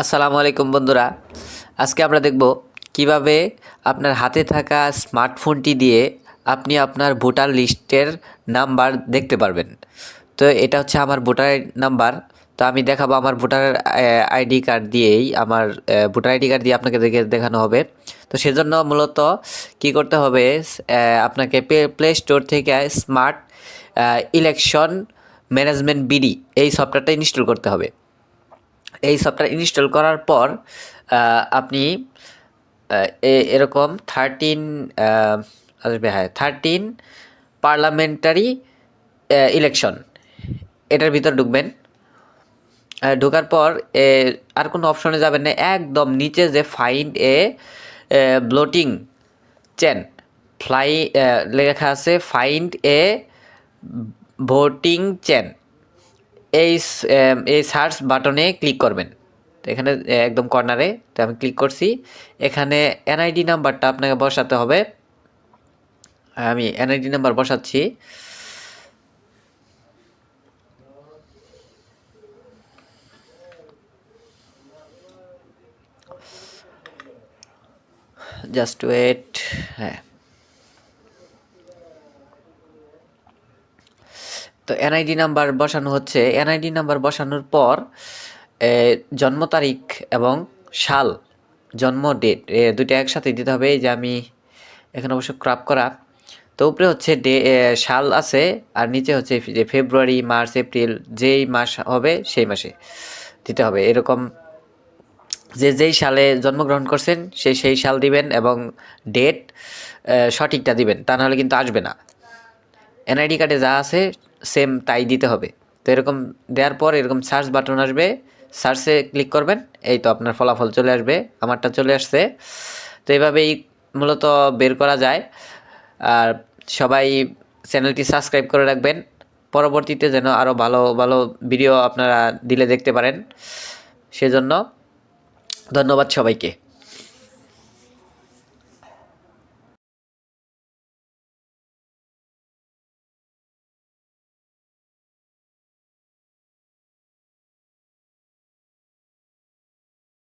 আসসালামু আলাইকুম বন্ধুরা, আজকে আমরা দেখব কিভাবে আপনার হাতে থাকা স্মার্টফোনটি দিয়ে আপনি আপনার ভোটার লিস্টের নাম্বার দেখতে পারবেন। তো এটা হচ্ছে আমার ভোটার নাম্বার। তো আমি দেখাবো আমার ভোটার আইডি কার্ড দিয়েই, আমার ভোটার আইডি কার্ড দিয়ে আপনাকে দেখানো হবে। তো সেজন্য মূলত কি করতে হবে, আপনাকে প্লে স্টোর থেকে স্মার্ট ইলেকশন ম্যানেজমেন্ট বিডি এই সফটওয়্যারটা ইনস্টল করতে হবে। এই সফটওয়্যার ইনস্টল করার পর আপনি এরকম 13 পার্লামেন্টারি ইলেকশন এটার ভিতর ঢুকবেন। ঢোকার পর আর কোনো অপশনে যাবেন না, একদম নিচে যে ফাইন্ড এ ব্লোটিং চেন লেখা আছে, ফাইন্ড এ ভোটিং চেন, এই সার্চ বাটনে ক্লিক করবেন। তো এখানে একদম কর্নারে, তো আমি ক্লিক করছি। এখানে এনআইডি নাম্বারটা আপনাকে বসাতে হবে। আমি এনআইডি নাম্বার বসাচ্ছি। Just wait. হ্যাঁ, তো এনআইডি নাম্বার বসানো হচ্ছে। এনআইডি নাম্বার বসানোর পর জন্ম তারিখ এবং সাল, জন্ম ডেট দুটো একসাথে দিতে হবে। এই যে আমি এখানে অবশ্য ক্রাপ করা, তো উপরে হচ্ছে সাল আছে, আর নিচে হচ্ছে যে ফেব্রুয়ারি, মার্চ, এপ্রিল, যেই মাস হবে সেই মাসে দিতে হবে। এরকম যেই সালে জন্মগ্রহণ করছেন সেই সাল দিবেন এবং ডেট সঠিকটা দিবেন, তা নাহলে কিন্তু আসবে না। এনআইডি কার্ডে যা আছে সেম তাই দিতে হবে। তো এরকম দেওয়ার পর এরকম সার্চ বাটন আসবে, সার্চে ক্লিক করবেন, এই তো আপনার ফলাফল চলে আসবে। আমারটা চলে আসছে। তো এইভাবেই মূলত বের করা যায়। আর সবাই চ্যানেলটি সাবস্ক্রাইব করে রাখবেন, পরবর্তীতে যেন আরও ভালো ভালো ভিডিও আপনারা দিলে দেখতে পারেন। সেজন্য ধন্যবাদ সবাইকে।